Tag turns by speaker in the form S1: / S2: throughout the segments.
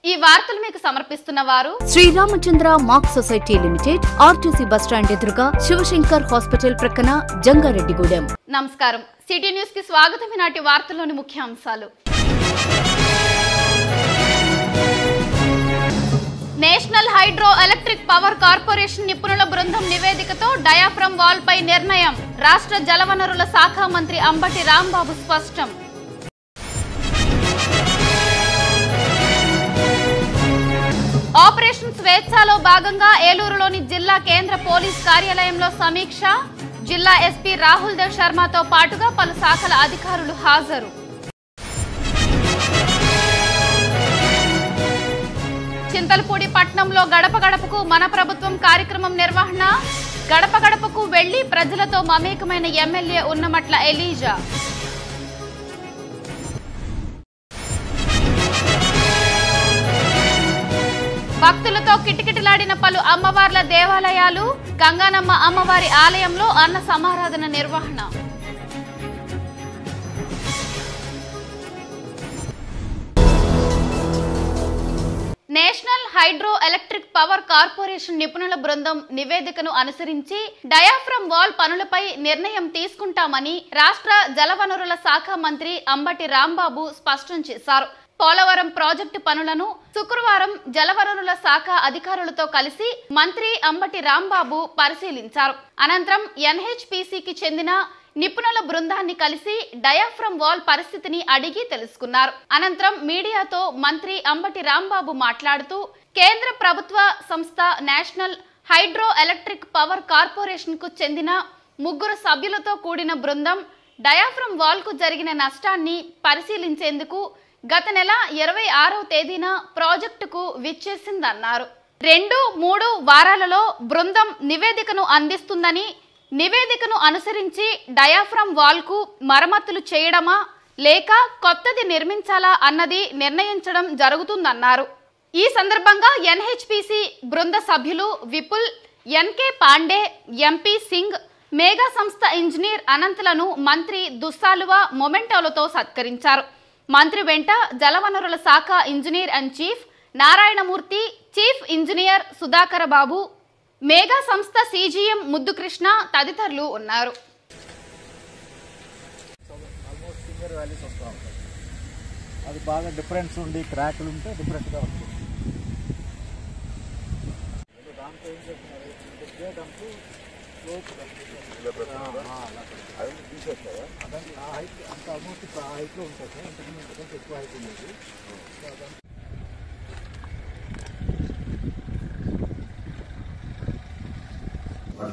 S1: ఈ వార్తలు మీకు సమర్పిస్తున్న వారు
S2: Sriramachandra mark society limited, RTC bus stand ఎదురుగా, శివశంకర్ హాస్పిటల్ ప్రక్కన, జంగారెడ్డిగూడెం.
S1: నమస్కారం. సిటీ న్యూస్ కి స్వాగతం. ఈనాటి వార్తల్లోని ముఖ్యాంశాలు. National hydro electric power corporation నిపుణుల బృందం నివేదికతో డయాఫ్రమ్ వాల్ పై నిర్ణయం. రాష్ట్ర జలవనరుల శాఖ మంత్రి అంబటి రాంబాబు స్పష్టం. ఆపరేషన్ స్వేచ్ఛలో భాగంగా ఏలూరులోని జిల్లా కేంద్ర పోలీస్ కార్యాలయంలో సమీక్ష. జిల్లా ఎస్పీ రాహుల్ దేవ్ శర్మతో పాటుగా పలు శాఖల అధికారులు హాజరు. చింతలపూడి పట్టణంలో గడప గడపకు మన ప్రభుత్వం కార్యక్రమం నిర్వహణ. గడప గడపకు వెళ్లి ప్రజలతో మమేకమైన ఎమ్మెల్యే ఉన్నమట్ల ఎలీజా. భక్తులతో కిటకిటలాడిన పలు అమ్మవార్ల దేవాలయాలు. గంగానమ్మ అమ్మవారి ఆలయంలో అన్న సమారాధన నిర్వహణ. National hydro electric power corporation నిపుణుల బృందం నివేదికను అనుసరించి డయాఫ్రమ్ వాల్ పనులపై నిర్ణయం తీసుకుంటామని రాష్ట్ర జలవనరుల శాఖ మంత్రి అంబటి రాంబాబు స్పష్టం చేశారు. పోలవరం ప్రాజెక్టు పనులను శుక్రవారం జలవనరుల శాఖ అధికారులతో కలిసి మంత్రి అంబటి రాంబాబు పరిశీలించారు. అనంతరం ఎన్హెచ్పిసికి చెందిన నిపుణుల బృందాన్ని కలిసి డయాఫ్రమ్ వాల్ పరిస్థితిని అడిగి తెలుసుకున్నారు. అనంతరం మీడియాతో మంత్రి అంబటి రాంబాబు మాట్లాడుతూ కేంద్ర ప్రభుత్వ సంస్థ national hydro electric power corporation కు చెందిన 3 సభ్యులతో కూడిన బృందం డయాఫ్రమ్ వాల్ కు జరిగిన నష్టాన్ని పరిశీలించేందుకు గత నెల 26వ తేదీన ప్రాజెక్టుకు విచ్చేసిందన్నారు. 2-3 వారాలలో బృందం నివేదికను అందిస్తుందని, నివేదికను అనుసరించి డయాఫ్రమ్ వాల్ కు మరమ్మతులు చేయడమా లేక కొత్తది నిర్మించాలా అన్నది నిర్ణయించడం జరుగుతుందన్నారు. ఈ సందర్భంగా ఎన్హెచ్పిసి బృంద సభ్యులు విపుల్, ఎన్కే పాండే, ఎంపీ సింగ్, మేఘా సంస్థ ఇంజనీర్ అనంతలను మంత్రి దుస్సాలువా మొమెంటోలతో సత్కరించారు. మంత్రి వెంట జలవనరుల శాఖ engineer and chief Narayanamurthy, chief engineer Sudhakara Babu, Megha సంస్థ సిజిఎం ముద్దుకృష్ణ తదితరులు ఉన్నారు.
S3: అది బాగా డిఫరెన్స్ ఉండి క్రాక్లు ఉంటే డిఫరెంట్గా వస్తుంది. అంత ఆల్మోస్ట్ ఆ హైట్లో ఉంటుంది సార్. ఇంతకుముందు ఎక్కువ హైట్ ఉండేది.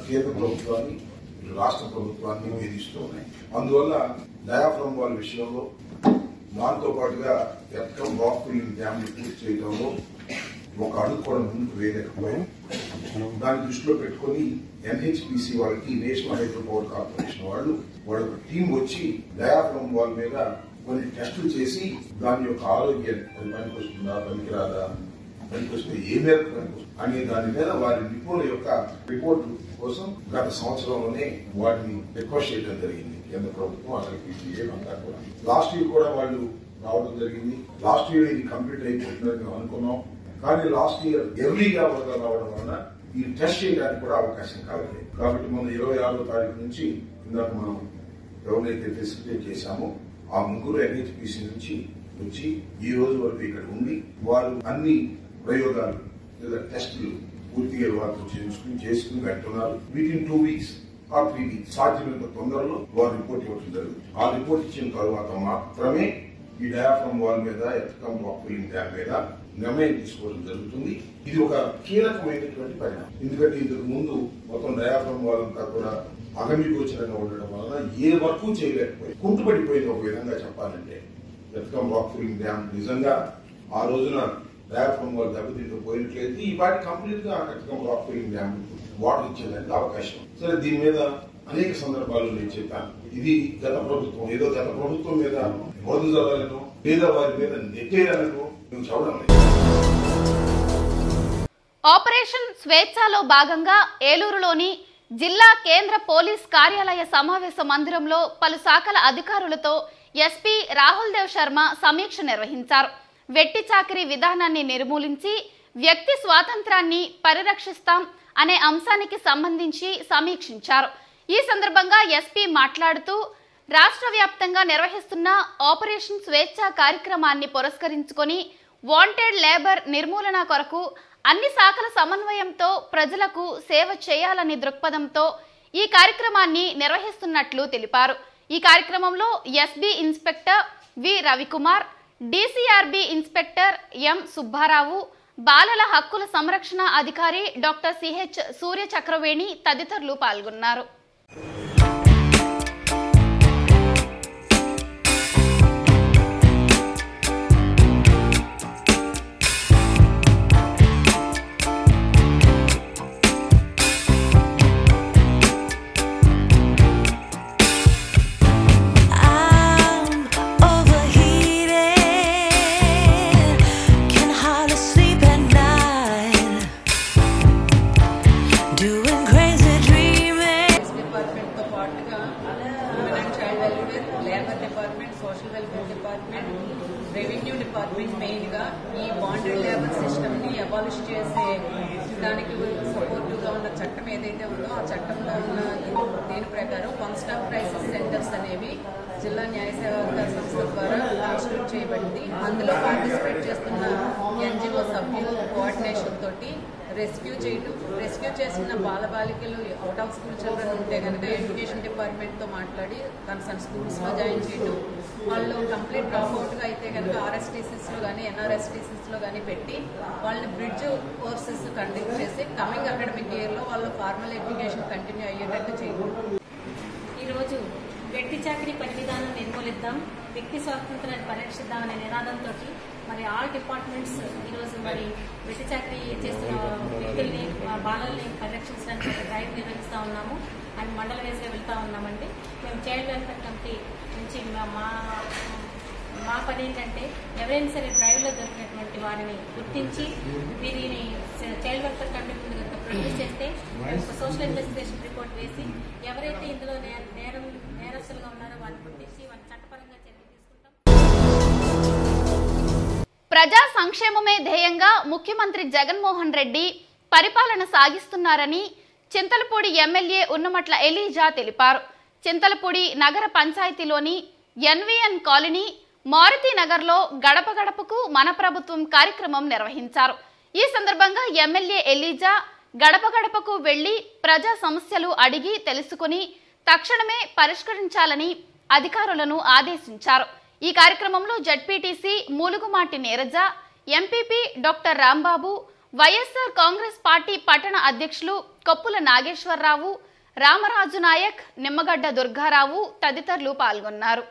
S4: కేంద్ర ప్రభుత్వాన్ని, రాష్ట్ర ప్రభుత్వాన్ని వేధిస్తూ ఉన్నాయి. అందువల్ల డయాఫ్రమ్ వాల్ విషయంలో దాంతో పాటుగా ఎక్కం రాక్ ఫిల్లింగ్ డ్యామ్ని పూర్తి చేయడంలో ఒక అడుగు కూడా ముందుకు వేయలేకపోయాం. దాన్ని దృష్టిలో పెట్టుకుని ఎన్హెచ్పిసి వాళ్ళకి, నేషనల్ హైడ్రో పవర్ కార్పొరేషన్ వాళ్ళు ఒక టీం వచ్చి డయాఫ్రమ్ వాల్ మీద కొన్ని టెస్టులు చేసి దాని యొక్క ఆరోగ్యాన్ని, అది పనికొస్తుందా, పనికిరాదా, పనికొస్తే ఏ మేరకు పనికొస్తుంది అనే దాని మీద వారి నిపుణుల యొక్క రిపోర్టు కోసం గత సంవత్సరంలోనే వాటిని రిక్వెస్ట్ చేయడం జరిగింది కేంద్ర ప్రభుత్వం. అసలు అంతా కూడా లాస్ట్ ఇయర్ కూడా వాళ్ళు రావడం జరిగింది. లాస్ట్ ఇయర్ ఇది కంప్లీట్ అయిపోతుందని మేము అనుకున్నాం. కానీ లాస్ట్ ఇయర్ ఎర్లీగా రావడం వలన ఈ టెస్ట్ చేయడానికి కూడా అవకాశం కాలేదు. కాబట్టి మన 26వ తారీఖు నుంచి ఇందాక మనం ఎవరైతే ఫెసిలిటేట్ చేశామో ఆ 3 ఎన్హెచ్పిసి నుంచి వచ్చి ఈ రోజు వరకు ఇక్కడ ఉండి వారు అన్ని ప్రయోగాలు లేదా టెస్టులు పూర్తిగా వారు చేసుకుని వెళ్తున్నారు. వితిన్ 2 weeks ఆర్ 3 weeks సాధ్యమైనంత తొందరలో వారు రిపోర్ట్ ఇవ్వడం జరుగుతుంది. ఆ రిపోర్ట్ ఇచ్చిన తర్వాత మాత్రమే ఈ డయాఫ్రమ్ వాల్ మీద, ఎక్కం రాక్ ఫిల్లింగ్ డ్యామ్ మీద నిర్ణయం తీసుకోవడం జరుగుతుంది. ఇది ఒక కీలకమైనటువంటి పరిణామం. ఎందుకంటే ఇంతకు ముందు మొత్తం డయాఫ్రమ్ వాల్ అంతా కూడా అగమ్యగోచరంగా ఉండడం వలన ఏ వర్క్ చేయలేకపోయింది, కుంటుపడిపోయింది. ఒక విధంగా చెప్పాలంటే ఎక్కం రాక్ ఫిల్లింగ్ డ్యామ్ నిజంగా ఆ రోజున డయాఫ్రమ్ వాల్ దెబ్బతింటూ పోయినట్లయితే ఈ పాటి కంప్లీట్ గా ఎక్కం రాక్ ఫిల్లింగ్ డ్యామ్ వాటర్ ఇచ్చేదానికి అవకాశం. సరే, దీని మీద అనేక సందర్భాల్లో నేను చెప్పాను. ఇది గత ప్రభుత్వం, ఏదో గత ప్రభుత్వం మీద బోధ జరగాలను లేదా వారి మీద నెట్టేయాలను మేము చెప్పడం లేదు.
S1: ఆపరేషన్ స్వేచ్ఛలో భాగంగా ఏలూరులోని జిల్లా కేంద్ర పోలీస్ కార్యాలయ సమావేశ మందిరంలో పలు శాఖల అధికారులతో ఎస్పీ రాహుల్ దేవ్ శర్మ సమీక్ష నిర్వహించారు. వెట్టి చాకిరీ విధానాన్ని నిర్మూలించి వ్యక్తి స్వాతంత్రాన్ని పరిరక్షిస్తాం అనే అంశానికి సంబంధించి సమీక్షించారు. ఈ సందర్భంగా ఎస్పీ మాట్లాడుతూ రాష్ట్ర వ్యాప్తంగా నిర్వహిస్తున్న ఆపరేషన్ స్వేచ్ఛ కార్యక్రమాన్ని పురస్కరించుకొని వాంటెడ్ లేబర్ నిర్మూలన కొరకు అన్ని శాఖల సమన్వయంతో ప్రజలకు సేవ చేయాలనే దృక్పథంతో ఈ కార్యక్రమాన్ని నిర్వహిస్తున్నట్లు తెలిపారు. ఈ కార్యక్రమంలో ఎస్బీ ఇన్స్పెక్టర్ వి Ravikumar, DCRB inspector M Subbarao, బాలల హక్కుల సంరక్షణ అధికారి డాక్టర్ సిహెచ్ సూర్య చక్రవేణి తదితరులు పాల్గొన్నారు.
S5: Social welfare department, revenue department main గా ఈ బాండెడ్ లేబర్ సిస్టమ్ ని అబాలిష్ చేసే దానికి సపోర్టివ్గా ఉన్న చట్టం ఏదైతే ఉందో ఆ చట్టంలో ఉన్న దీని ప్రకారం వన్ స్టాప్ క్రైసిస్ సెంటర్స్ అనేవి జిల్లా న్యాయ సేవా సంస్థ ద్వారా కాన్స్టిట్యూట్ చేయబడింది. అందులో పార్టిసిపేట్ చేస్తున్న ఎన్జిఓ సభ్యులు కోఆర్డినేషన్ తోటి రెస్క్యూ చేసిన బాలబాలికలు అవుట్ ఆఫ్ స్కూల్ చిల్డ్రన్ ఉంటే కనుక ఎడ్యుకేషన్ డిపార్ట్మెంట్తో మాట్లాడి కన్సర్న్ స్కూల్స్లో జాయిన్ చేయడం, వాళ్ళు కంప్లీట్ డ్రాప్అవుట్గా అయితే కనుక ఆర్ఎస్టీసీస్లో కానీ ఎన్ఆర్ఎస్టీసీస్లో కానీ పెట్టి వాళ్ళని బ్రిడ్జ్ కోర్సెస్ కండక్ట్ చేసి కమింగ్ అకాడమిక్ ఇయర్లో వాళ్ళు ఫార్మల్ ఎడ్యుకేషన్ కంటిన్యూ అయ్యేటట్టు చేయడం.
S6: ఈరోజు వెట్టి చాకరీ పని విధానం నిర్మూలిద్దాం, వ్యక్తి స్వాతంత్రాన్ని పరిరక్షిద్దాం అనే నినాదంతో మరి ఆల్ డిపార్ట్మెంట్స్ ఈరోజు మరి వెట్టి చాకరీ చేస్తున్న వ్యక్తుల్ని బాలల్ని పరిరక్షించడానికి డ్రైవ్ నిర్వహిస్తూ ఉన్నాము. అండ్ మండల వేస్గా వెళ్తూ ఉన్నామండి. మేము చైల్డ్ వెల్ఫేర్ కమిటీ నుంచి మా పని ఏంటంటే ఎవరైనా సరే డ్రైవ్లో దొరికినటువంటి వారిని గుర్తించి వీరిని చైల్డ్ వెల్ఫేర్ కమిటీ ముందు కనుక ప్రొడ్యూస్ చేస్తే సోషల్ ఇన్వెస్టిగేషన్ రిపోర్ట్ వేసి ఎవరైతే ఇందులో నేరస్తులుగా ఉన్నారో వారిని గుర్తించి వారిని చట్టపరంగా చర్యలు తీసుకుంటాం.
S1: ప్రజా సంక్షేమమే ధ్యేయంగా ముఖ్యమంత్రి జగన్మోహన్ రెడ్డి పరిపాలన సాగిస్తున్నారని చింతలపూడి ఎమ్మెల్యే ఉన్నమట్ల ఎలీజా తెలిపారు. చింతలపూడి నగర పంచాయతీలోని ఎన్విఎన్ కాలనీ మారుతి నగర్లో గడప గడపకు మన ప్రభుత్వం కార్యక్రమం నిర్వహించారు. ఈ సందర్భంగా ఎమ్మెల్యే ఎలీజా గడప గడపకు వెళ్లి ప్రజా సమస్యలు అడిగి తెలుసుకుని తక్షణమే పరిష్కరించాలని అధికారులను ఆదేశించారు. ఈ కార్యక్రమంలో ZPTC Mulugumati Neeraja, MPP doctor Rambabu, YSR Congress party పట్టణ అధ్యక్షులు కొప్పుల నాగేశ్వరరావు, రామరాజు నాయక్, నిమ్మగడ్డ దుర్గారావు తదితరులు పాల్గొన్నారు.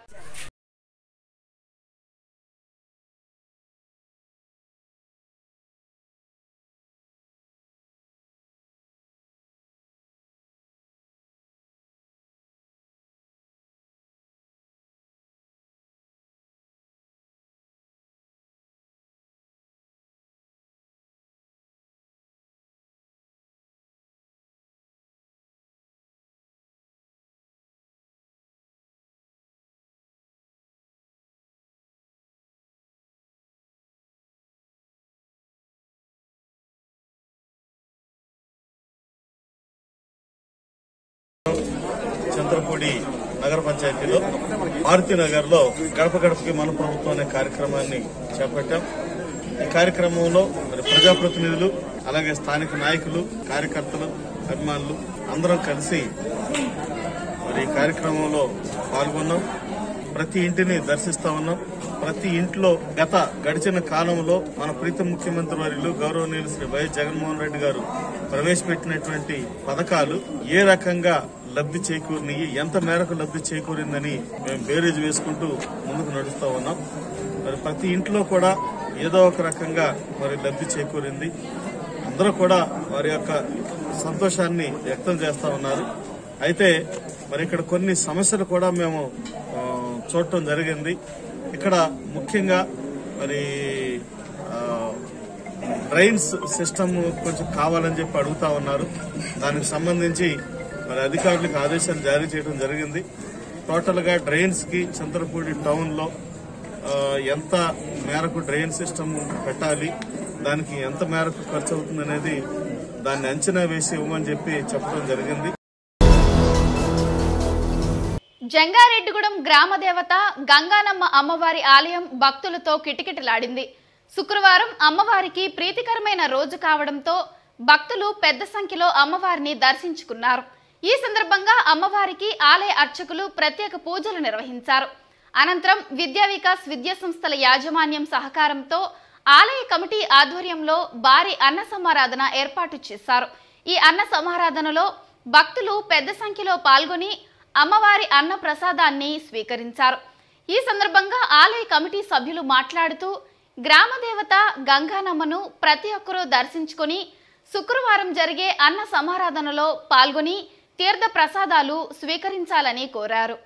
S7: చింతలపూడి నగర పంచాయతీలో మారుతి నగర్ లో గడప గడపకి మన ప్రభుత్వం అనే కార్యక్రమాన్ని చేపట్టాం. ఈ కార్యక్రమంలో మరి ప్రజాప్రతినిధులు, అలాగే స్థానిక నాయకులు, కార్యకర్తలు, అభిమానులు అందరం కలిసి మరి ఈ కార్యక్రమంలో పాల్గొన్నాం. ప్రతి ఇంటిని దర్శిస్తా ఉన్నాం. ప్రతి ఇంట్లో గడిచిన కాలంలో మన ప్రీతం ముఖ్యమంత్రి వర్యులు గౌరవనీయులు శ్రీ వైఎస్ జగన్మోహన్ రెడ్డి గారు ప్రవేశపెట్టినటువంటి పథకాలు ఏ రకంగా లబ్ధి చేకూరినాయి, ఎంత మేరకు లబ్ధి చేకూరిందని మేము బేరీజు వేసుకుంటూ ముందుకు నడుస్తూ ఉన్నాం. మరి ప్రతి ఇంట్లో కూడా ఏదో ఒక రకంగా మరి లబ్ధి చేకూరింది. అందరూ కూడా వారి యొక్క సంతోషాన్ని వ్యక్తం చేస్తా ఉన్నారు. అయితే మరి ఇక్కడ కొన్ని సమస్యలు కూడా మేము చూడటం జరిగింది. ఇక్కడ ముఖ్యంగా మరి డ్రైన్స్ సిస్టమ్ కొంచెం కావాలని చెప్పి అడుగుతా ఉన్నారు. దానికి సంబంధించి మరి అధికారులకు ఆదేశాలు జారీ చేయడం జరిగింది. టోటల్ గా డ్రైన్స్ కి చింతలపూడి టౌన్ లో ఎంత మేరకు డ్రైన్ సిస్టమ్ పెట్టాలి, దానికి ఎంత మేరకు ఖర్చు అవుతుంది అనేది దాన్ని అంచనా వేసి ఇవ్వమని చెప్పడం జరిగింది.
S1: జంగారెడ్డిగూడెం గ్రామ దేవత గంగానమ్మ అమ్మవారి ఆలయం భక్తులతో కిటకిటలాడింది. శుక్రవారం అమ్మవారికి ప్రీతికరమైన రోజు కావడంతో భక్తులు పెద్ద సంఖ్యలో అమ్మవారిని దర్శించుకున్నారు. ఈ సందర్భంగా అమ్మవారికి ఆలయ అర్చకులు ప్రత్యేక పూజలు నిర్వహించారు. అనంతరం విద్యా వికాస్ విద్యా సంస్థల యాజమాన్యం సహకారంతో ఆలయ కమిటీ ఆధ్వర్యంలో భారీ అన్న సమారాధన ఏర్పాటు చేశారు. ఈ అన్న సమారాధనలో భక్తులు పెద్ద సంఖ్యలో పాల్గొని అమ్మవారి అన్న ప్రసాదాన్ని స్వీకరించారు. ఈ సందర్భంగా ఆలయ కమిటీ సభ్యులు మాట్లాడుతూ గ్రామ దేవత గంగానమ్మను ప్రతి ఒక్కరూ దర్శించుకొని శుక్రవారం జరిగే అన్న సమారాధనలో పాల్గొని తీర్థ ప్రసాదాలు స్వీకరించాలని కోరారు.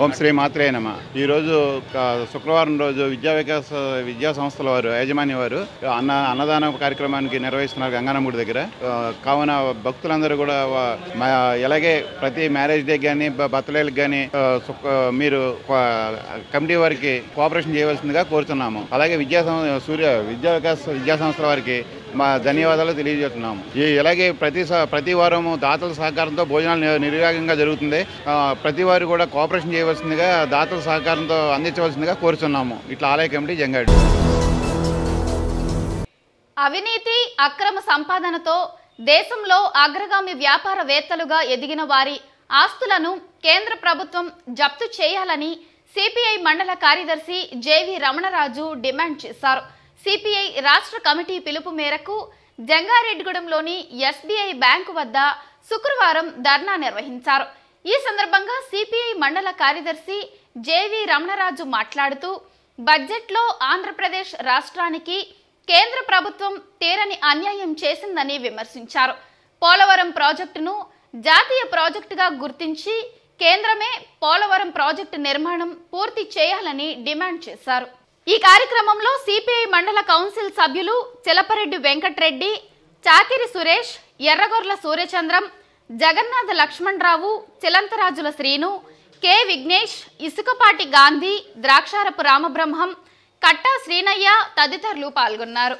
S8: ఓం శ్రీ మాత్రే నమ. ఈరోజు శుక్రవారం రోజు విద్యా సంస్థల వారు యాజమాన్య వారు అన్నదాన కార్యక్రమానికి నిర్వహిస్తున్నారు గంగానమ్మ గుడి దగ్గర. కావున భక్తులందరూ కూడా ఎలాగే ప్రతి మ్యారేజ్ డే కానీ బర్త్డేలకు కానీ మీరు కమిటీ వారికి కోఆపరేషన్ చేయవలసిందిగా కోరుతున్నాము. అలాగే విద్యా వికాస్ విద్యా సంస్థల వారికి మా ధన్యవాదాలు తెలియజేస్తున్నాము. ఇలాగే ప్రతి వారం దాతల సహకారంతో భోజనాలు నిర్విఘ్నంగా జరుగుతుంది. ప్రతి వారు కూడా కోఆపరేషన్ చేయవలసిందిగా దాతల సహకారంతో అందించవలసిందిగా కోరుతున్నాము. ఇట్లా ఆలయ కమిటీ జంగారెడ్డి.
S1: అవినీతి అక్రమ సంపాదనతో దేశంలో అగ్రగామి వ్యాపారవేత్తలుగా ఎదిగిన వారి ఆస్తులను కేంద్ర ప్రభుత్వం జప్తు చేయాలని సిపిఐ మండల కార్యదర్శి జేవి రమణరాజు డిమాండ్ చేశారు. సిపిఐ రాష్ట్ర కమిటీ పిలుపు మేరకు జంగారెడ్డిగూడెంలోని ఎస్బీఐ బ్యాంకు వద్ద శుక్రవారం ధర్నా నిర్వహించారు. ఈ సందర్భంగా సిపిఐ మండల కార్యదర్శి జేవి రమణరాజు మాట్లాడుతూ బడ్జెట్లో ఆంధ్రప్రదేశ్ రాష్ట్రానికి కేంద్ర ప్రభుత్వం తీరని అన్యాయం చేసిందని విమర్శించారు. పోలవరం ప్రాజెక్టును జాతీయ ప్రాజెక్టుగా గుర్తించి కేంద్రమే పోలవరం ప్రాజెక్టు నిర్మాణం పూర్తి చేయాలని డిమాండ్ చేశారు. ఈ కార్యక్రమంలో సిపిఐ మండల కౌన్సిల్ సభ్యులు చిలపరెడ్డి వెంకట్రెడ్డి, చాకిరి సురేష్, ఎర్రగొర్ల సూర్యచంద్రం, జగన్నాథ లక్ష్మణరావు, చిలంతరాజుల శ్రీను, కె విఘ్నేష్, ఇసుకపాటి గాంధీ, ద్రాక్షారపు రామబ్రహ్మం, కట్టా శ్రీనయ్య తదితరులు పాల్గొన్నారు.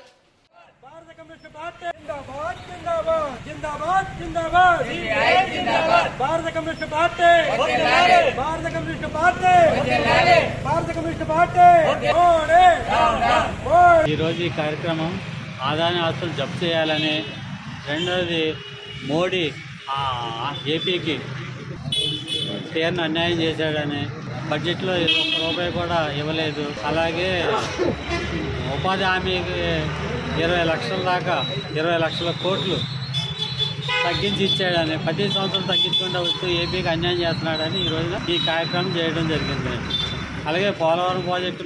S9: ఈరోజు ఈ కార్యక్రమం ఆదాయ ఆస్తులు జప్తు చేయాలని, రెండవది మోడీ ఏపీకి తీరని అన్యాయం చేశాడని, బడ్జెట్లో ఒక్క రూపాయి కూడా ఇవ్వలేదు, అలాగే ఉపాధి హామీకి 20 లక్షల దాకా 20 లక్షల కోట్లు తగ్గించి ఇచ్చాడని, 10 సంవత్సరాలు తగ్గించకుండా వస్తూ ఏపీకి అన్యాయం చేస్తున్నాడని ఈరోజు ఈ కార్యక్రమం చేయడం జరిగింది. అలాగే పోలవరం ప్రాజెక్టు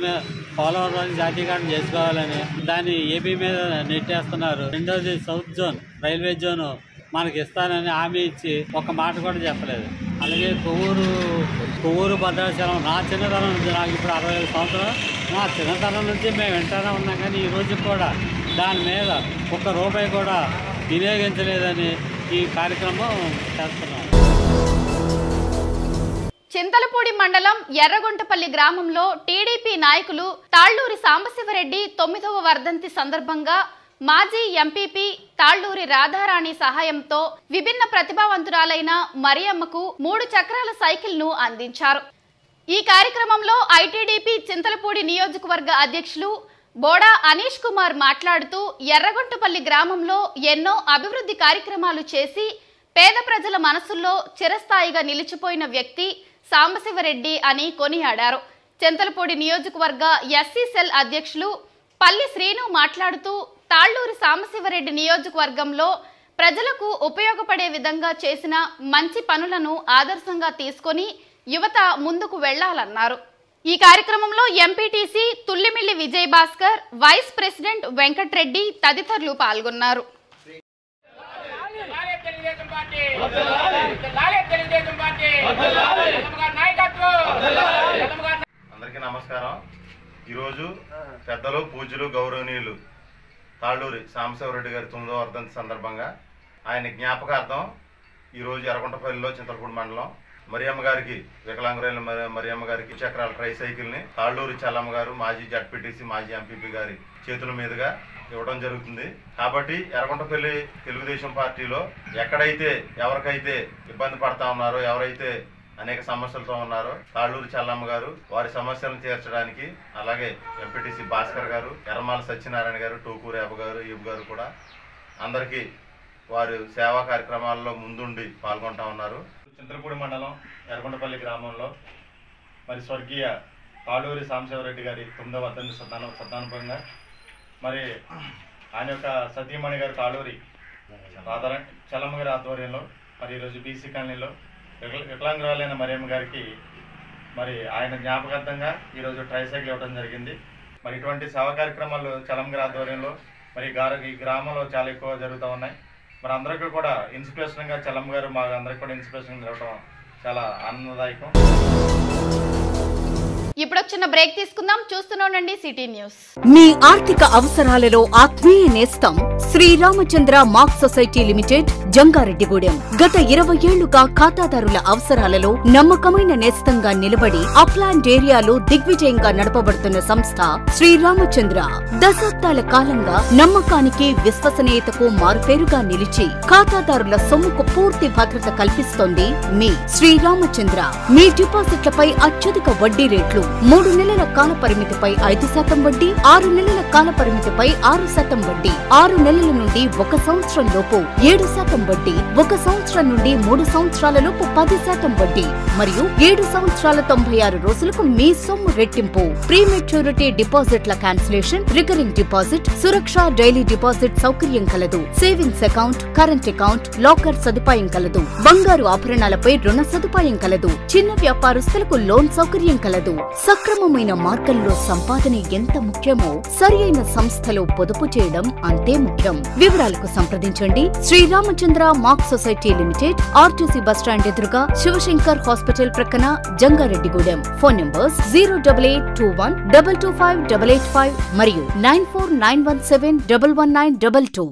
S9: జాతీయకరణ చేసుకోవాలని దాన్ని ఏపీ మీద నెట్టేస్తున్నారు. రెండోది సౌత్ జోన్ రైల్వే జోన్ మనకి ఇస్తానని హామీ ఇచ్చి ఒక్క మాట కూడా చెప్పలేదు. అలాగే కొవ్వూరు భద్రాచలం నా చిన్నతనం నుంచి, నాకు ఇప్పుడు 65 సంవత్సరాలు, నా చిన్నతనం నుంచి మేము వెంటనే ఉన్నాం, కానీ ఈరోజు కూడా దాని మీద ఒక్క రూపాయి కూడా వినియోగించలేదని ఈ కార్యక్రమం చేస్తున్నాం.
S1: చింతలపూడి మండలం ఎర్రగొంటపల్లి గ్రామంలో టీడీపీ నాయకులు తాళ్లూరి సాంబశివరెడ్డి 9వ వర్ధంతి సందర్భంగా మాజీ ఎంపీపీ తాళ్లూరి రాధారాణి సహాయంతో విభిన్న ప్రతిభావంతురాలైన మరియమ్మకు 3 చక్రాల సైకిల్ ను అందించారు. ఈ కార్యక్రమంలో ఐటీడీపీ చింతలపూడి నియోజకవర్గ అధ్యక్షులు బోడా అనీష్ కుమార్ మాట్లాడుతూ ఎర్రగొంటపల్లి గ్రామంలో ఎన్నో అభివృద్ధి కార్యక్రమాలు చేసి పేద ప్రజల మనసుల్లో చిరస్థాయిగా నిలిచిపోయిన వ్యక్తి సాంబశివరెడ్డి అని కొనియాడారు. చింతలపూడి నియోజకవర్గ ఎస్సీ సెల్ అధ్యక్షులు పల్లి శ్రీను మాట్లాడుతూ తాళ్లూరి సాంబశివరెడ్డి నియోజకవర్గంలో ప్రజలకు ఉపయోగపడే విధంగా చేసిన మంచి పనులను ఆదర్శంగా తీసుకొని యువత ముందుకు వెళ్లాలన్నారు. ఈ కార్యక్రమంలో MPTC Tullimilli Vijay Bhaskar, vice president Venkatreddy తదితరులు పాల్గొన్నారు.
S10: అందరికీ నమస్కారం. ఈరోజు పెద్దలు పూజ్యులు గౌరవనీయులు తాళ్లూరి సాంబశివరెడ్డి గారి 9వ వర్ధంతి సందర్భంగా ఆయన జ్ఞాపకార్థం ఈరోజు ఎర్రగొంటపల్లిలో చింతలపూడి మండలం మరియమ్మ గారికి వికలాంగురైన మరియమ్మ గారికి చక్రాల ట్రైసైకిల్ని తాళ్లూరి చల్లమ్మ గారు మాజీ జడ్పీటీసీ మాజీ ఎంపీపీ గారి చేతుల మీదుగా ఇవ్వడం జరుగుతుంది. కాబట్టి ఎర్రగొంటపల్లి తెలుగుదేశం పార్టీలో ఎక్కడైతే ఎవరికైతే ఇబ్బంది పడతా ఉన్నారో, ఎవరైతే అనేక సమస్యలతో ఉన్నారో తాళ్లూరి చల్లమ్మ గారు వారి సమస్యలను తీర్చడానికి, అలాగే ఎంపీటీసీ భాస్కర్ గారు, ఎర్రమాల సత్యనారాయణ గారు, టూకూరు ఏబ గారు, ఈబు గారు కూడా అందరికీ వారు సేవా కార్యక్రమాల్లో ముందుండి పాల్గొంటా ఉన్నారు. చింతలపూడి మండలం ఎర్రగొంటపల్లి గ్రామంలో మరి స్వర్గీయ తాళ్లూరి సాంబశివరెడ్డి గారి 9వ వర్ధంతి సందర్భంగా మరి ఆయన యొక్క సతీమణి గారి తాళ్లూరి చల్లమ్మ గారి ఆధ్వర్యంలో మరి ఈరోజు బీసీ కాలనీలో వికలాంగురాలైన మరియమ్మ గారికి మరి ఆయన జ్ఞాపకార్థంగా ఈరోజు ట్రైసైకిల్ ఇవ్వడం జరిగింది. మరి ఇటువంటి సేవా కార్యక్రమాలు చల్లమ్మ గారి ఆధ్వర్యంలో మరి ఈ గ్రామంలో చాలా ఎక్కువ జరుగుతూ ఉన్నాయి. మరి అందరికీ కూడా ఇన్స్పిరేషన్గా చల్లమ్మ గారు మా అందరికీ కూడా ఇన్స్పిరేషన్ జరగడం చాలా ఆనందదాయకం.
S1: ఇప్పుడు చిన్న బ్రేక్ తీసుకుందాం. చూస్తున్నానండి సిటీ న్యూస్.
S2: మీ ఆర్థిక అవసరాలలో ఆత్మీయ నేస్తం Sriramachandra mark society limited, Jangareddygudem. గత 20 ఏళ్లుగా ఖాతాదారుల అవసరాలలో నమ్మకమైన నేస్తంగా నిలబడి అప్లాండ్ ఏరియాలో దిగ్విజయంగా నడపబడుతున్న సంస్థ శ్రీరామచంద్ర. దశాబ్దాల కాలంగా నమ్మకానికి, విశ్వసనీయతకు మారుపేరుగా నిలిచి ఖాతాదారుల సొమ్ముకు పూర్తి భద్రత కల్పిస్తోంది మీ శ్రీరామచంద్ర. మీ డిపాజిట్లపై అత్యధిక వడ్డీ రేట్లు, 3 నెలల కాల పరిమితిపై 5% వడ్డీ, 6 నెలల కాల పరిమితిపై 6% వడ్డీ, 6 నెలల నుండి 1 సంవత్సరం లోపు 7% వడ్డీ, 1 సంవత్సరం నుండి 3 సంవత్సరాల లోపు 10% వడ్డీ మరియు 7 సంవత్సరాల 96 రోజులకు మీ సొమ్ము రెట్టింపు. ప్రీమెచ్యూరిటీ డిపాజిట్ల క్యాన్సిలేషన్, రికరింగ్ డిపాజిట్, సురక్ష డైలీ డిపాజిట్ సౌకర్యం కలదు. Savings account, current account, locker సదుపాయం కలదు. బంగారు ఆభరణాలపై రుణ సదుపాయం కలదు. చిన్న వ్యాపారస్తులకు లోన్ సౌకర్యం కలదు. సక్రమమైన మార్గంలో సంపాదన ఎంత ముఖ్యమో సరియైన సంస్థలో పొదుపు చేయడం అంతే ముఖ్యం. వివరాలకు సంప్రదించండి Sriramachandra mark society limited, RTC bus stand ఎదురుగా, శివశంకర్ హాస్పిటల్ ప్రక్కన, జంగారెడ్డిగూడెం. ఫోన్ నంబర్స్ 08821 225 885 మరియు 94917 11922.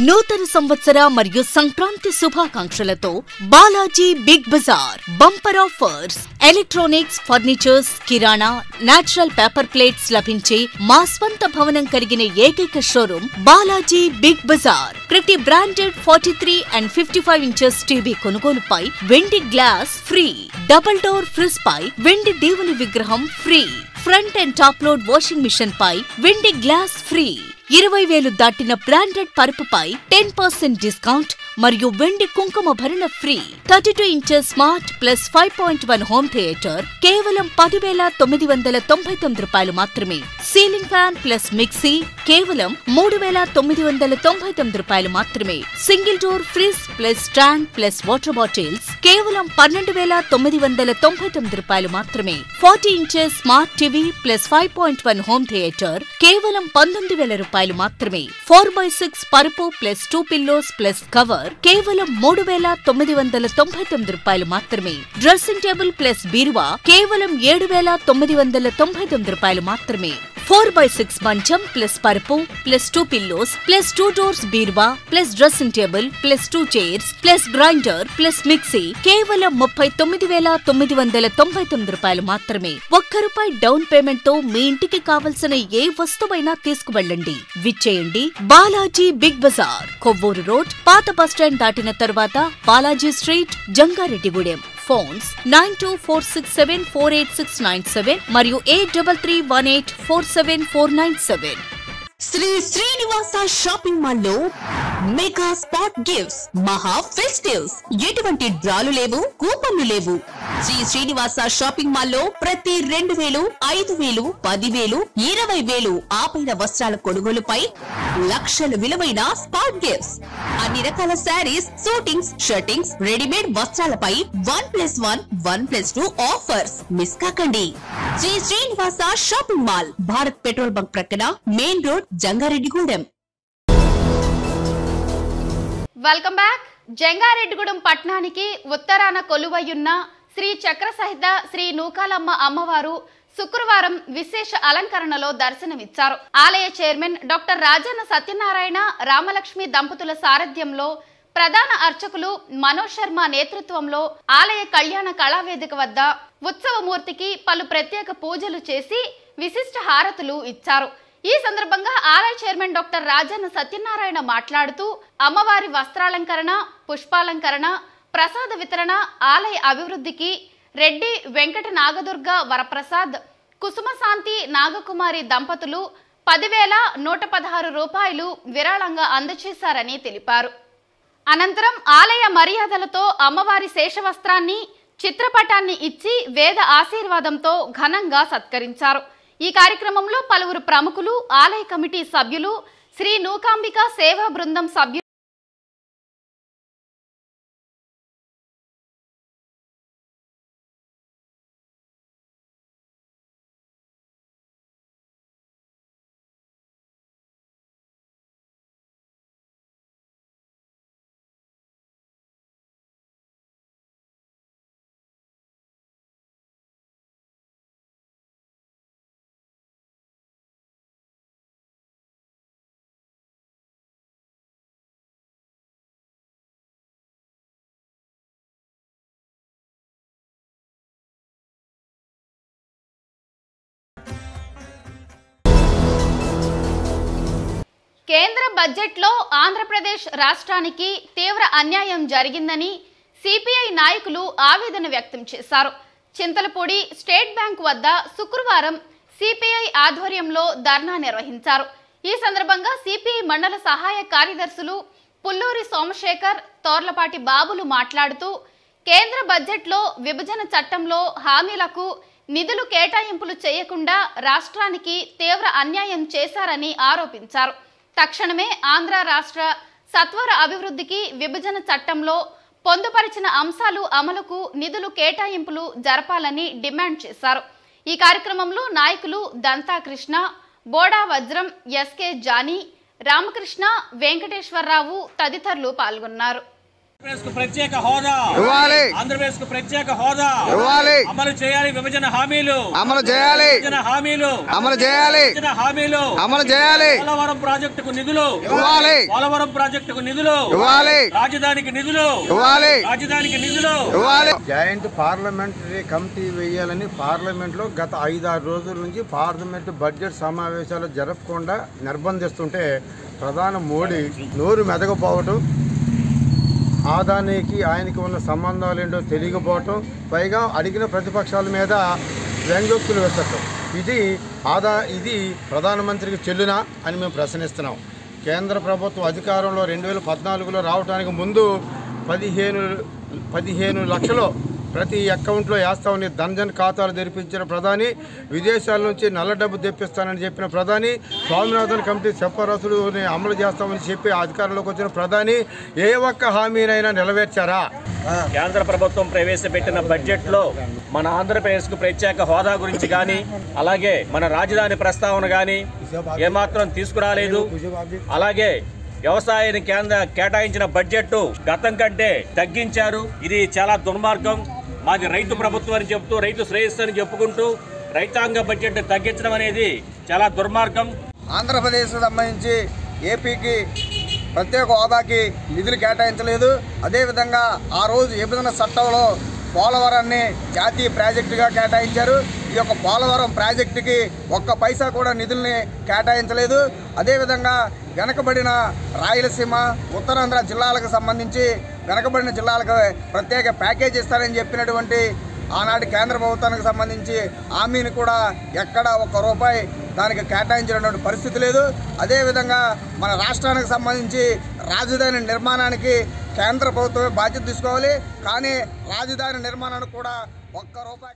S2: నూతన సంవత్సర మరియు సంక్రాంతి శుభాకాంక్షలతో Balaji big bazaar bumper offers. Electronics, furnitures, కిరాణా, నేచురల్ పేపర్ ప్లేట్స్ లభించే మా స్వంత భవనం కలిగిన ఏకైక షోరూమ్ బాలాజీ బిగ్ బజార్. ప్రతి బ్రాండెడ్ 43 and 55 ఇంచెస్ టీవీ కొనుగోలుపై వెండి glass free. Double door fridge పై వెండి దేవుని విగ్రహం free. Front and top load washing machine పై వెండి గ్లాస్ ఫ్రీ. 20,000 దాటిన బ్రాండెడ్ పరుపుపై 10% డిస్కౌంట్ మరియు వెండి కుంకుమ భరణ free. 32 inches smart plus 5.1 home theatre కేవలం 10,999 రూపాయలు మాత్రమే. సీలింగ్ ఫ్యాన్ ప్లస్ మిక్సీ కేవలం 3,999 రూపాయలు మాత్రమే. Single door fridge plus stand plus water bottles కేవలం 12,999 రూపాయలు మాత్రమే. 40 inches smart TV plus 5.1 home theatre కేవలం 19,000 రూపాయలు మాత్రమే. 4x6 పరుపు ప్లస్ 2 పిల్లోస్ ప్లస్ కవర్ కేవలం 3,999 రూపాయలు మాత్రమే. డ్రెస్సింగ్ టేబుల్ ప్లస్ బీరువా కేవలం 7,999 రూపాయలు మాత్రమే. 4x6 మంచం ప్లస్ పరుపు ప్లస్ 2 పిల్లోస్ ప్లస్ 2 డోర్స్ బీరువా plus dressing table plus 2 chairs plus grinder plus mixie కేవలం 39,999 రూపాయలు మాత్రమే. ₹1 డౌన్ పేమెంట్ తో మీ ఇంటికి కావలసిన ఏ వస్తువైనా తీసుకువెళ్ళండి. విచ్చేయండి బాలాజీ బిగ్ బజార్, కొవ్వూరు రోడ్, పాత బస్టాండ్ దాటిన తరువాత బాలాజీ స్ట్రీట్, జంగారెడ్డిగూడెం. ఫోన్స్ 9246748697 మరియు 8331847497. శ్రీ శ్రీనివాస షాపింగ్ మాల్ లో మెగా స్పాట్ గిఫ్ట్స్ మహా ఫెస్టివ్స్. ఎటువంటి డ్రాలు లేవు, కూపన్లు లేవు. శ్రీ శ్రీనివాస షాపింగ్ మాల్ లో ప్రతి 2000, 5000, 10,000, 20,000 ఆపైన వస్త్రాల కొనుగోలుపై లక్షల విలువైన స్పాట్ గిఫ్ట్స్. అన్ని రకాల శారీస్, సూటింగ్స్, షర్టింగ్స్, రెడీమేడ్ వస్త్రాలపై 1+1, 1+2 ఆఫర్స్ మిస్ కాకండి. Sri Srinivasa shopping mall, Bharat petrol bunk ప్రక్కన, main road, Jangareddygudem.
S1: Welcome back. Jangareddygudem పట్టణానికి ఉత్తరాన కొలువయ్యున్న శ్రీ చక్రసహిత శ్రీ నూకాలమ్మ అమ్మవారు శుక్రవారం విశేష అలంకరణలో దర్శనమిచ్చారు. ఆలయ చైర్మన్ డాక్టర్ రాజన్న సత్యనారాయణ రామలక్ష్మి దంపతుల సారథ్యంలో ప్రధాన అర్చకులు మనోజ్ శర్మ నేతృత్వంలో ఆలయ కళ్యాణ కళావేదిక వద్ద ఉత్సవమూర్తికి పలు ప్రత్యేక పూజలు చేసి విశిష్ట హారతులు ఇచ్చారు. ఈ సందర్భంగా ఆలయ చైర్మన్ డాక్టర్ రాజన్న సత్యనారాయణ మాట్లాడుతూ అమ్మవారి వస్త్రాలంకరణ, పుష్పాలంకరణ, ప్రసాద వితరణ, ఆలయ అభివృద్ధికి రెడ్డి వెంకట నాగదుర్గ వరప్రసాద్, కుసుమశాంతి నాగకుమారి దంపతులు 10,116 రూపాయలు విరాళంగా అందజేశారని తెలిపారు. అనంతరం ఆలయ మర్యాదలతో అమ్మవారి శేషవస్త్రాన్ని, చిత్రపటాన్ని ఇచ్చి వేద ఆశీర్వాదంతో ఘనంగా సత్కరించారు. ఈ కార్యక్రమంలో పలువురు ప్రముఖులు, ఆలయ కమిటీ సభ్యులు, శ్రీ నూకాంబిక సేవా బృందం సభ్యులు కేంద్ర బడ్జెట్లో ఆంధ్రప్రదేశ్ రాష్ట్రానికి తీవ్ర అన్యాయం జరిగిందని సిపిఐ నాయకులు ఆవేదన వ్యక్తం చేశారు. చింతలపూడి స్టేట్ బ్యాంక్ వద్ద శుక్రవారం సిపిఐ ఆధ్వర్యంలో ధర్నా నిర్వహించారు. ఈ సందర్భంగా సిపిఐ మండల సహాయ కార్యదర్శులు పుల్లూరి సోమశేఖర్, తోర్లపాటి బాబులు మాట్లాడుతూ కేంద్ర బడ్జెట్లో విభజన చట్టంలో హామీలకు నిధులు కేటాయింపులు చేయకుండా రాష్ట్రానికి తీవ్ర అన్యాయం చేశారని ఆరోపించారు. తక్షణమే ఆంధ్ర రాష్ట్ర సత్వర అభివృద్ధికి విభజన చట్టంలో పొందుపరిచిన అంశాలు అమలుకు నిధులు కేటాయింపులు జరపాలని డిమాండ్ చేశారు. ఈ కార్యక్రమంలో నాయకులు దంతా కృష్ణ, బోడా వజ్రం, ఎస్కే జానీ, రామకృష్ణ, వెంకటేశ్వరరావు తదితరులు పాల్గొన్నారు.
S11: ప్రత్యేక హోదా ఇవ్వాలి, ఆంధ్రప్రదేశ్ కు ప్రత్యేక హోదా ఇవ్వాలి, అమలు చేయాలి, విభజన హామీలు అమలు చేయాలి, విభజన హామీలు అమలు చేయాలి, విభజన హామీలు అమలు చేయాలి, పోలవరం ప్రాజెక్టుకు నిధులు ఇవ్వాలి, పోలవరం ప్రాజెక్టుకు నిధులు ఇవ్వాలి, రాజధానికి నిధులు ఇవ్వాలి, రాజధానికి నిధులు ఇవ్వాలి.
S3: జాయింట్ పార్లమెంటరీ కమిటీ వేయాలని పార్లమెంట్ లో గత 5-6 రోజుల నుంచి పార్లమెంట్ బడ్జెట్ సమావేశాలు జరపకుండా నిర్బంధిస్తుంటే ప్రధాని మోడీ నోరు మెదగపోవటం, ఆదానికి ఆయనకి ఉన్న సంబంధాలు ఏంటో తెలియకపోవటం, పైగా అడిగిన ప్రతిపక్షాల మీద వ్యంగ్యోక్తులు వేసటం, ఇది ప్రధానమంత్రికి చెల్లునా అని మేము ప్రశ్నిస్తున్నాం. కేంద్ర ప్రభుత్వం అధికారంలో 2014లో రావడానికి ముందు 15 లక్షలు ప్రతి అకౌంట్లో వేస్తామని ధన్జన్ ఖాతాలు తెరిపించిన ప్రధాని, విదేశాల నుంచి నల్ల డబ్బు తెప్పిస్తానని చెప్పిన ప్రధాని, స్వామినాథన్ కమిటీ సిఫారసులు అమలు చేస్తామని చెప్పి అధికారంలోకి వచ్చిన ప్రధాని ఏ ఒక్క హామీనైనా నెరవేర్చారా?
S11: కేంద్ర ప్రభుత్వం ప్రవేశపెట్టిన బడ్జెట్లో మన ఆంధ్రప్రదేశ్కు ప్రత్యేక హోదా గురించి కానీ, అలాగే మన రాజధాని ప్రస్తావన కానీ ఏమాత్రం తీసుకురాలేదు. అలాగే వ్యవసాయానికి కేటాయించిన బడ్జెట్ గతం కంటే తగ్గించారు. ఇది చాలా దుర్మార్గం. మాది రైతు ప్రభుత్వం అని చెప్తూ, రైతు శ్రేయస్సు అని చెప్పుకుంటూ రైతాంగ బడ్జెట్ తగ్గించడం అనేది చాలా దుర్మార్గం.
S12: ఆంధ్రప్రదేశ్ సంబంధించి ఏపీకి ప్రత్యేక హోదాకి నిధులు కేటాయించలేదు. అదేవిధంగా ఆ రోజు విభజన చట్టంలో పోలవరాన్ని జాతీయ ప్రాజెక్టుగా కేటాయించారు. ఈ యొక్క పోలవరం ప్రాజెక్టుకి ఒక్క పైసా కూడా నిధుల్ని కేటాయించలేదు. అదేవిధంగా వెనకబడిన రాయలసీమ, ఉత్తరాంధ్ర జిల్లాలకు సంబంధించి వెనకబడిన జిల్లాలకు ప్రత్యేక ప్యాకేజ్ ఇస్తారని చెప్పినటువంటి ఆనాటి కేంద్ర ప్రభుత్వానికి సంబంధించి హామీని కూడా ఎక్కడ ఒక్క రూపాయి దానికి కేటాయించినటువంటి పరిస్థితి లేదు. అదేవిధంగా మన రాష్ట్రానికి సంబంధించి రాజధాని నిర్మాణానికి కేంద్ర ప్రభుత్వమే బాధ్యత తీసుకోవాలి. కానీ రాజధాని నిర్మాణానికి కూడా ఒక్క రూపాయి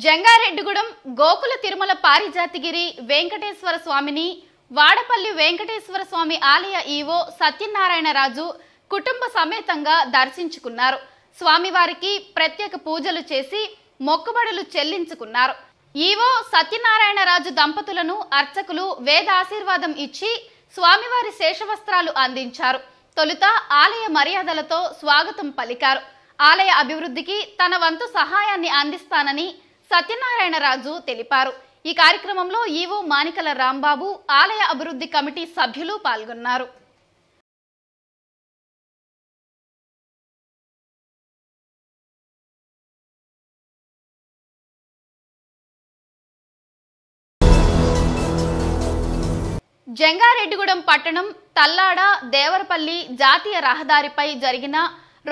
S1: జంగారెడ్డిగూడెం గోకుల తిరుమల పారిజాతిగిరి వెంకటేశ్వర స్వామిని వాడపల్లి వెంకటేశ్వర స్వామి ఆలయ ఈవో సత్యనారాయణరాజు కుటుంబ సమేతంగా దర్శించుకున్నారు. స్వామివారికి ప్రత్యేక పూజలు చేసి మొక్కుబడులు చెల్లించుకున్నారు. ఈవో సత్యనారాయణరాజు దంపతులను అర్చకులు వేద ఆశీర్వాదం ఇచ్చి స్వామివారి శేషవస్త్రాలు అందించారు. తొలుత ఆలయ మర్యాదలతో స్వాగతం పలికారు. ఆలయ అభివృద్ధికి తన వంతు సహాయాన్ని అందిస్తానని సత్యనారాయణరాజు తెలిపారు. ఈ కార్యక్రమంలో ఈవో మానికల రాంబాబు, ఆలయ అభివృద్ధి కమిటీ సభ్యులు పాల్గొన్నారు. జంగారెడ్డిగూడెం పట్టణం తల్లాడ దేవరపల్లి జాతీయ రహదారిపై జరిగిన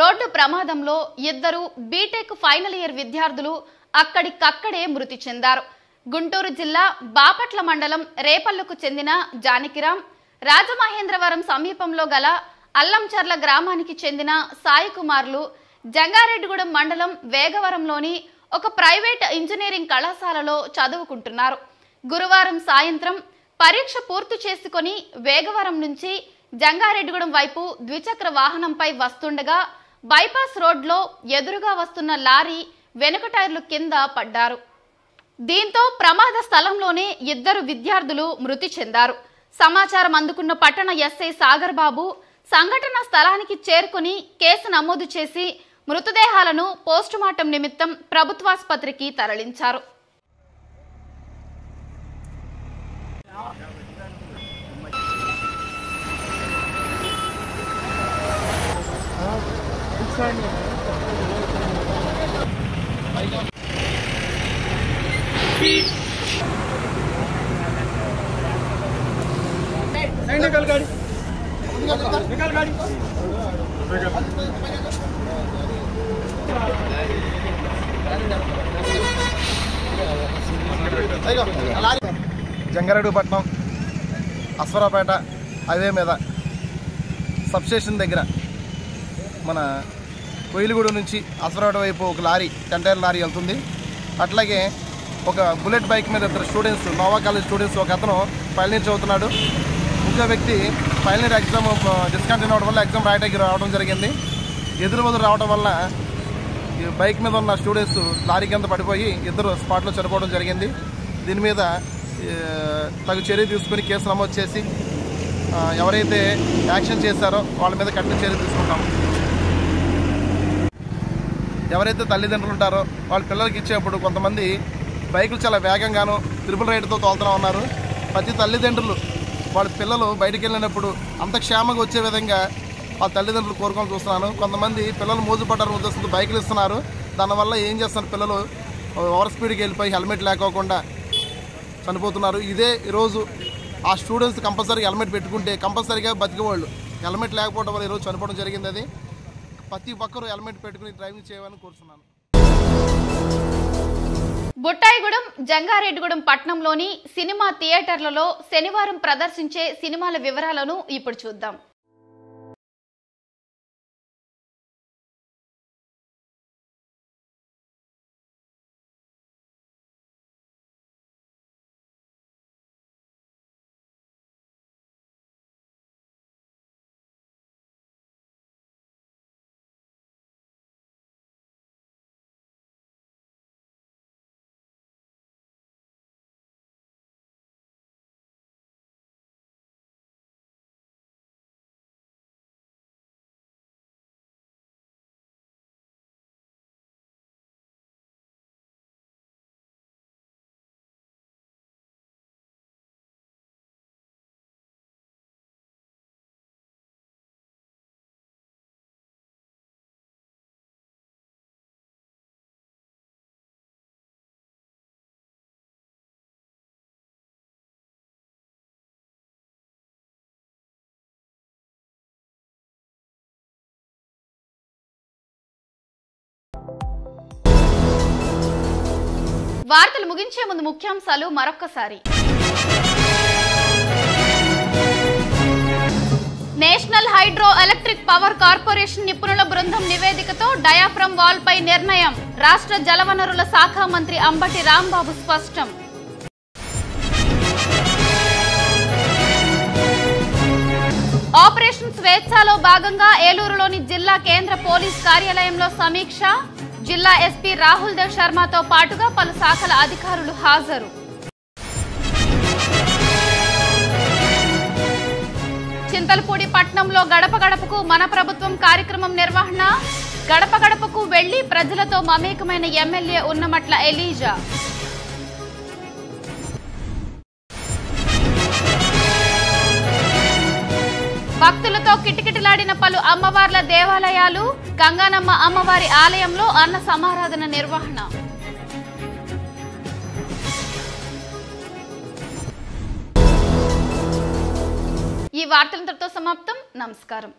S1: రోడ్డు ప్రమాదంలో ఇద్దరు బీటెక్ ఫైనల్ ఇయర్ విద్యార్థులు అక్కడికక్కడే మృతి చెందారు. గుంటూరు జిల్లా బాపట్ల మండలం రేపల్లుకు చెందిన జానకిరాం, రాజమహేంద్రవరం సమీపంలో గల అల్లంచర్ల గ్రామానికి చెందిన సాయి కుమార్లు జంగారెడ్డిగూడెం మండలం వేగవరంలోని ఒక ప్రైవేట్ ఇంజనీరింగ్ కళాశాలలో చదువుకుంటున్నారు. గురువారం సాయంత్రం పరీక్ష పూర్తి చేసుకుని వేగవరం నుంచి జంగారెడ్డిగూడెం వైపు ద్విచక్ర వాహనంపై వస్తుండగా బైపాస్ రోడ్లో ఎదురుగా వస్తున్న లారీ వెనుక టైర్లు కింద పడ్డారు. దీంతో ప్రమాద స్థలంలోనే ఇద్దరు విద్యార్థులు మృతి చెందారు. సమాచారం అందుకున్న పట్టణ ఎస్ఐ సాగర్ బాబు సంఘటన స్థలానికి చేరుకుని కేసు నమోదు చేసి మృతదేహాలను పోస్టుమార్టం నిమిత్తం ప్రభుత్వాసుపత్రికి తరలించారు.
S12: निकल गाड़ी निकल गाड़ी
S13: జంగారెడ్డిపట్నం అశ్వరాపేట హైవే మీద సబ్స్టేషన్ దగ్గర మన కోయిలగూడెం నుంచి అశ్వరాపేట వైపు ఒక లారీ 10 టైర్ లారీ వెళ్తుంది. అట్లాగే ఒక బుల్లెట్ బైక్ మీద ఇద్దరు స్టూడెంట్స్, నోవా కాలేజ్ స్టూడెంట్స్, ఒక అతను ఫైనల్ ఇయర్ చదువుతున్నాడు, ఇంకో వ్యక్తి ఫైనల్ ఇయర్ ఎగ్జామ్ డిస్కంటిన్యూ అవడం వల్ల ఎగ్జామ్ రాయడానికి రావడం జరిగింది. ఎదురు బదులు రావడం వల్ల బైక్ మీద ఉన్న స్టూడెంట్స్ లారీ కింద పడిపోయి ఇద్దరు స్పాట్లో చనిపోవడం జరిగింది. దీని మీద తగు చర్య తీసుకుని కేసు నమోదు చేసి ఎవరైతే యాక్షన్ చేశారో వాళ్ళ మీద కఠిన చర్య తీసుకుంటాం. ఎవరైతే తల్లిదండ్రులు ఉంటారో వాళ్ళ పిల్లలకి ఇచ్చేప్పుడు కొంతమంది బైకులు చాలా వేగంగాను ట్రిపుల్ రైడ్తో తోలుతూ ఉన్నారు. ప్రతి తల్లిదండ్రులు వాళ్ళ పిల్లలు బయటికి వెళ్ళినప్పుడు అంత క్షేమంగా వచ్చే విధంగా వాళ్ళ తల్లిదండ్రులు కోరుకొని చూస్తున్నాను. కొంతమంది పిల్లలు మోజుపడ్డారు ఉద్దేశంతో బైకులు ఇస్తున్నారు. దానివల్ల ఏం చేస్తున్నారు, పిల్లలు ఓవర్ స్పీడ్కి వెళ్ళిపోయి హెల్మెట్ లేకోకుండా చనిపోతున్నారు. ఇదే ఈరోజు ఆ స్టూడెంట్స్ కంపల్సరీగా హెల్మెట్ పెట్టుకుంటే కంపల్సరీగా బతికేవాళ్ళు. హెల్మెట్ లేకపోవడం వల్ల ఈరోజు చనిపోవడం జరిగింది. అది ప్రతి ఒక్కరూ హెల్మెట్ పెట్టుకుని డ్రైవింగ్ చేయాలని కోరుతున్నాను.
S1: బుట్టాయిగూడెం జంగారెడ్డిగూడెం పట్టణంలోని సినిమా థియేటర్లలో శనివారం ప్రదర్శించే సినిమాల వివరాలను ఇప్పుడు చూద్దాం. వార్తలు ముగించే ముందు ముఖ్యాంశాలు మరొక్కసారి. National hydro electric power corporation నిపుణుల బృందం నివేదికతో డయాఫ్రమ్ వాల్ పై నిర్ణయం. రాష్ట్ర జలవనరుల శాఖ మంత్రి అంబటి రాంబాబు స్పష్టం. ఆపరేషన్ స్వేచ్ఛలో భాగంగా ఏలూరులోని జిల్లా కేంద్ర పోలీస్ కార్యాలయంలో సమీక్ష. జిల్లా ఎస్పీ రాహుల్ దేవ్ శర్మతో పాటుగా పలు శాఖల అధికారులు హాజరు. చింతలపూడి పట్టణంలో గడప గడపకు మన ప్రభుత్వం కార్యక్రమం నిర్వహణ. గడప గడపకు వెళ్లి ప్రజలతో మమేకమైన ఎమ్మెల్యే ఉన్నమట్ల ఎలీజా. భక్తులతో కిటకిటలాడిన పలు అమ్మవార్ల దేవాలయాలు. గంగానమ్మ అమ్మవారి ఆలయంలో అన్న సమారాధన నిర్వహణ. ఈ వార్తలంతటితో సమాప్తం. నమస్కారం.